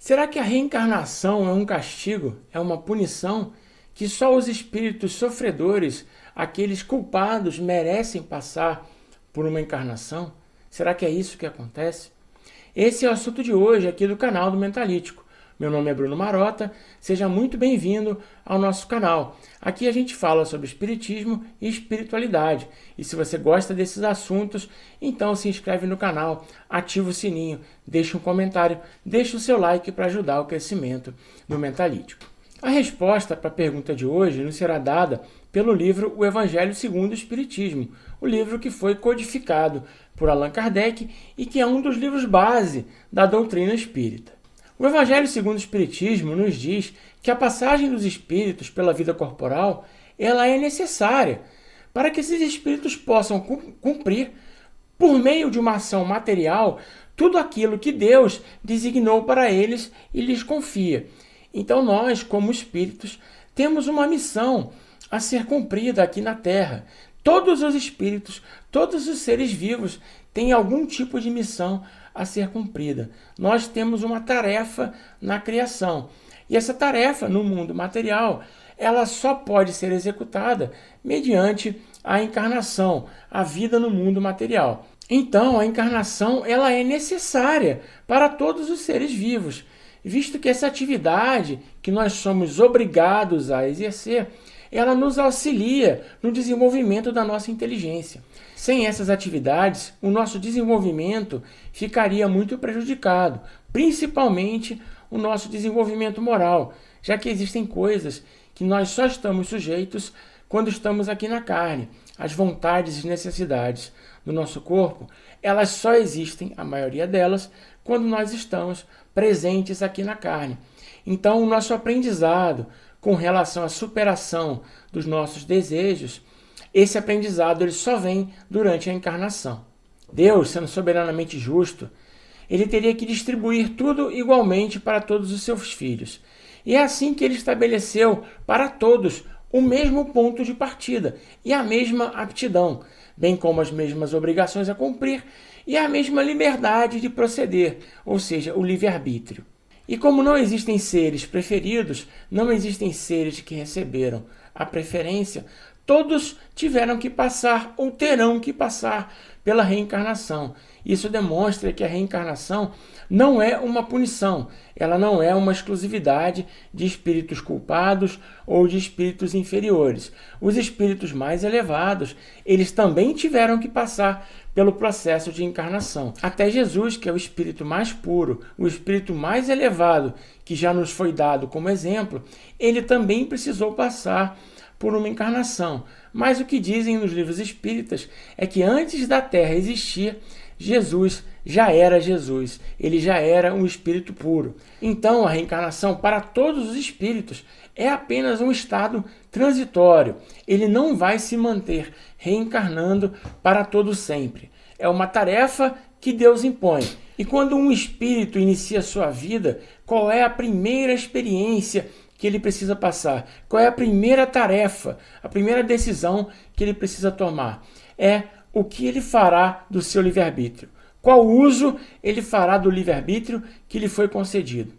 Será que a reencarnação é um castigo, é uma punição que só os espíritos sofredores, aqueles culpados, merecem passar por uma encarnação? Será que é isso que acontece? Esse é o assunto de hoje aqui do canal do Mentalítico. Meu nome é Bruno Marota, seja muito bem-vindo ao nosso canal. Aqui a gente fala sobre espiritismo e espiritualidade. E se você gosta desses assuntos, então se inscreve no canal, ativa o sininho, deixa um comentário, deixa o seu like para ajudar o crescimento do Mentalítico. A resposta para a pergunta de hoje nos será dada pelo livro O Evangelho segundo o Espiritismo, o livro que foi codificado por Allan Kardec e que é um dos livros base da doutrina espírita. O Evangelho segundo o Espiritismo nos diz que a passagem dos espíritos pela vida corporal ela é necessária para que esses espíritos possam cumprir, por meio de uma ação material, tudo aquilo que Deus designou para eles e lhes confia. Então nós, como espíritos, temos uma missão a ser cumprida aqui na Terra. Todos os espíritos, todos os seres vivos têm algum tipo de missão a ser cumprida. Nós temos uma tarefa na criação. E essa tarefa, no mundo material, ela só pode ser executada mediante a encarnação, a vida no mundo material. Então, a encarnação ela é necessária para todos os seres vivos, visto que essa atividade que nós somos obrigados a exercer, ela nos auxilia no desenvolvimento da nossa inteligência. Sem essas atividades, o nosso desenvolvimento ficaria muito prejudicado, principalmente o nosso desenvolvimento moral, já que existem coisas que nós só estamos sujeitos quando estamos aqui na carne. As vontades e necessidades do nosso corpo, elas só existem, a maioria delas, quando nós estamos presentes aqui na carne. Então, o nosso aprendizado com relação à superação dos nossos desejos, esse aprendizado ele só vem durante a encarnação. Deus, sendo soberanamente justo, ele teria que distribuir tudo igualmente para todos os seus filhos. E é assim que ele estabeleceu para todos o mesmo ponto de partida e a mesma aptidão, bem como as mesmas obrigações a cumprir e a mesma liberdade de proceder, ou seja, o livre-arbítrio. E como não existem seres preferidos, não existem seres que receberam a preferência, todos tiveram que passar ou terão que passar pela reencarnação. Isso demonstra que a reencarnação não é uma punição, ela não é uma exclusividade de espíritos culpados ou de espíritos inferiores. Os espíritos mais elevados, eles também tiveram que passar pelo processo de encarnação. Até Jesus, que é o espírito mais puro, o espírito mais elevado, que já nos foi dado como exemplo, ele também precisou passar por uma encarnação. Mas o que dizem nos livros espíritas é que antes da Terra existir, Jesus já era Jesus, ele já era um espírito puro. Então a reencarnação para todos os espíritos é apenas um estado transitório, ele não vai se manter reencarnando para todo sempre. É uma tarefa que Deus impõe. E quando um espírito inicia sua vida, qual é a primeira experiência que ele precisa passar? Qual é a primeira tarefa, a primeira decisão que ele precisa tomar? É o que ele fará do seu livre-arbítrio. Qual uso ele fará do livre-arbítrio que lhe foi concedido?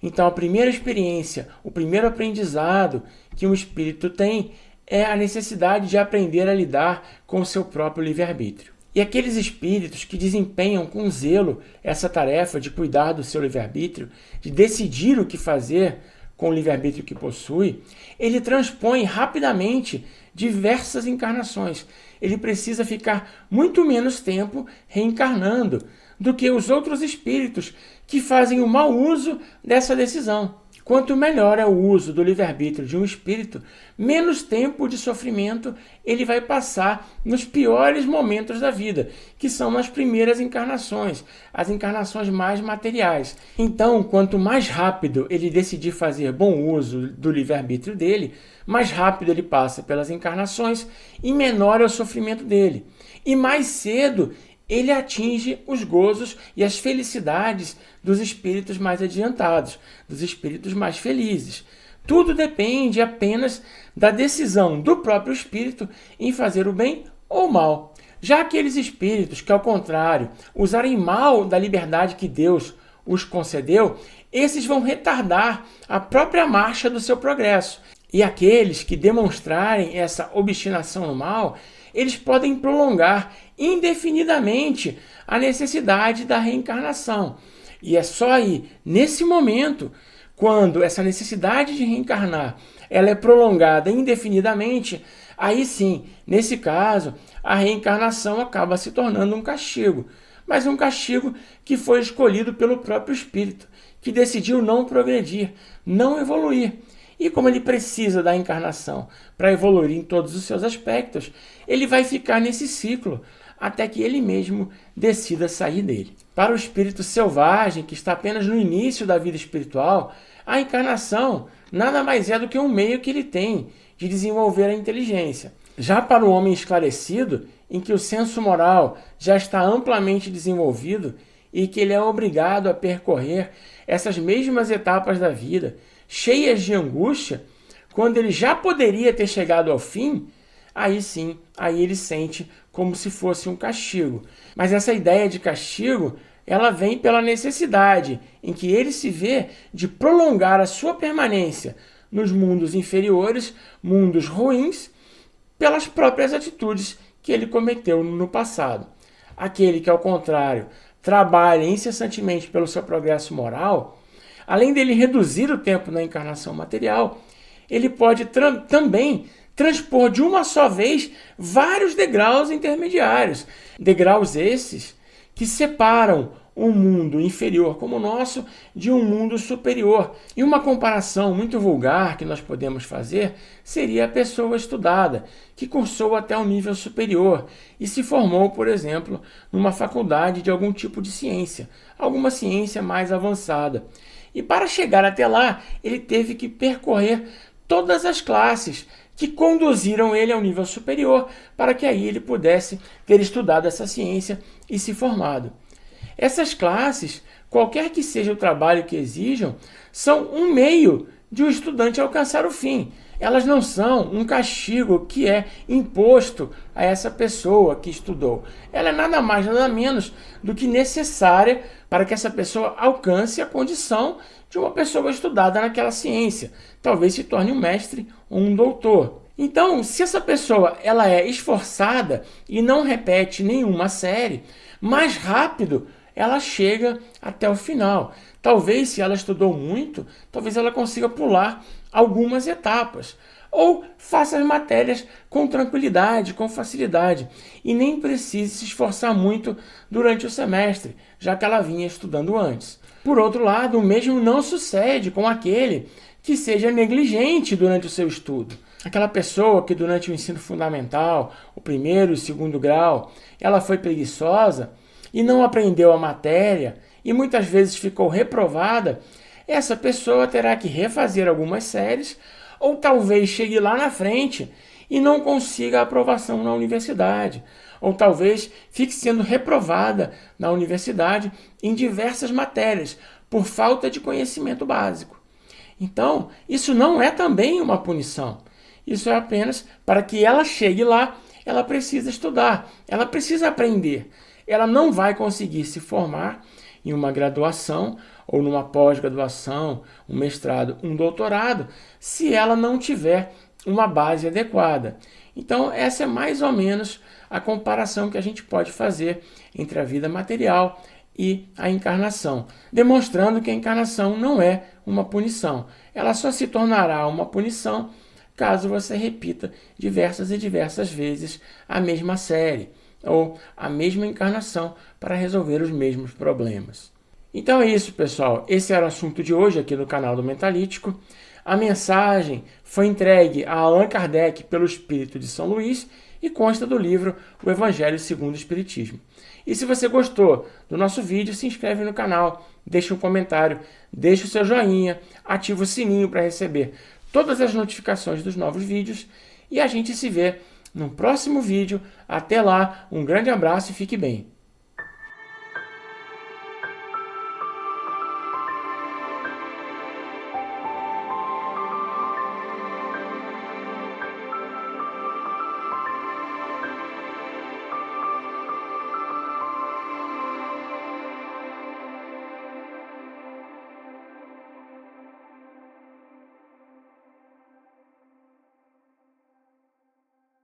Então, a primeira experiência, o primeiro aprendizado que um espírito tem é a necessidade de aprender a lidar com o seu próprio livre-arbítrio. E aqueles espíritos que desempenham com zelo essa tarefa de cuidar do seu livre-arbítrio, de decidir o que fazer com o livre-arbítrio que possui, ele transpõe rapidamente diversas encarnações. Ele precisa ficar muito menos tempo reencarnando do que os outros espíritos que fazem o mau uso dessa decisão. Quanto melhor é o uso do livre-arbítrio de um espírito, menos tempo de sofrimento ele vai passar nos piores momentos da vida, que são nas primeiras encarnações, as encarnações mais materiais. Então, quanto mais rápido ele decidir fazer bom uso do livre-arbítrio dele, mais rápido ele passa pelas encarnações e menor é o sofrimento dele. E mais cedo ele atinge os gozos e as felicidades dos espíritos mais adiantados, dos espíritos mais felizes. Tudo depende apenas da decisão do próprio espírito em fazer o bem ou o mal. Já aqueles espíritos que, ao contrário, usarem mal da liberdade que Deus os concedeu, esses vão retardar a própria marcha do seu progresso. E aqueles que demonstrarem essa obstinação no mal, eles podem prolongar indefinidamente a necessidade da reencarnação. E é só aí, nesse momento, quando essa necessidade de reencarnar ela é prolongada indefinidamente, aí sim, nesse caso, a reencarnação acaba se tornando um castigo. Mas um castigo que foi escolhido pelo próprio espírito, que decidiu não progredir, não evoluir. E como ele precisa da encarnação para evoluir em todos os seus aspectos, ele vai ficar nesse ciclo até que ele mesmo decida sair dele. Para o espírito selvagem, que está apenas no início da vida espiritual, a encarnação nada mais é do que um meio que ele tem de desenvolver a inteligência. Já para o homem esclarecido, em que o senso moral já está amplamente desenvolvido e que ele é obrigado a percorrer essas mesmas etapas da vida, cheias de angústia, quando ele já poderia ter chegado ao fim, aí sim, aí ele sente como se fosse um castigo. Mas essa ideia de castigo, ela vem pela necessidade em que ele se vê de prolongar a sua permanência nos mundos inferiores, mundos ruins, pelas próprias atitudes que ele cometeu no passado. Aquele que, ao contrário, trabalha incessantemente pelo seu progresso moral, além dele reduzir o tempo na encarnação material, ele pode também transpor de uma só vez vários degraus intermediários. Degraus esses que separam um mundo inferior como o nosso de um mundo superior. E uma comparação muito vulgar que nós podemos fazer seria a pessoa estudada, que cursou até o nível superior e se formou, por exemplo, numa faculdade de algum tipo de ciência, alguma ciência mais avançada. E para chegar até lá, ele teve que percorrer todas as classes que conduziram ele ao nível superior para que aí ele pudesse ter estudado essa ciência e se formado. Essas classes, qualquer que seja o trabalho que exijam, são um meio de o estudante alcançar o fim. Elas não são um castigo que é imposto a essa pessoa que estudou. Ela é nada mais, nada menos do que necessária para que essa pessoa alcance a condição de uma pessoa estudada naquela ciência. Talvez se torne um mestre ou um doutor. Então, se essa pessoa ela é esforçada e não repete nenhuma série, mais rápido ela chega até o final. Talvez, se ela estudou muito, talvez ela consiga pular algumas etapas. Ou faça as matérias com tranquilidade, com facilidade. E nem precise se esforçar muito durante o semestre, já que ela vinha estudando antes. Por outro lado, o mesmo não sucede com aquele que seja negligente durante o seu estudo. Aquela pessoa que durante o ensino fundamental, o primeiro e o segundo grau, ela foi preguiçosa e não aprendeu a matéria e muitas vezes ficou reprovada, essa pessoa terá que refazer algumas séries ou talvez chegue lá na frente e não consiga a aprovação na universidade, ou talvez fique sendo reprovada na universidade em diversas matérias por falta de conhecimento básico. Então, isso não é também uma punição. Isso é apenas para que ela chegue lá, ela precisa estudar, ela precisa aprender. Ela não vai conseguir se formar em uma graduação ou numa pós-graduação, um mestrado, um doutorado, se ela não tiver uma base adequada. Então, essa é mais ou menos a comparação que a gente pode fazer entre a vida material e a encarnação, demonstrando que a encarnação não é uma punição. Ela só se tornará uma punição caso você repita diversas e diversas vezes a mesma série ou a mesma encarnação para resolver os mesmos problemas. Então é isso, pessoal. Esse era o assunto de hoje aqui no canal do Mentalítico. A mensagem foi entregue a Allan Kardec pelo Espírito de São Luís e consta do livro O Evangelho segundo o Espiritismo. E se você gostou do nosso vídeo, se inscreve no canal, deixa um comentário, deixa o seu joinha, ativa o sininho para receber todas as notificações dos novos vídeos e a gente se vê no próximo vídeo. Até lá, um grande abraço e fique bem.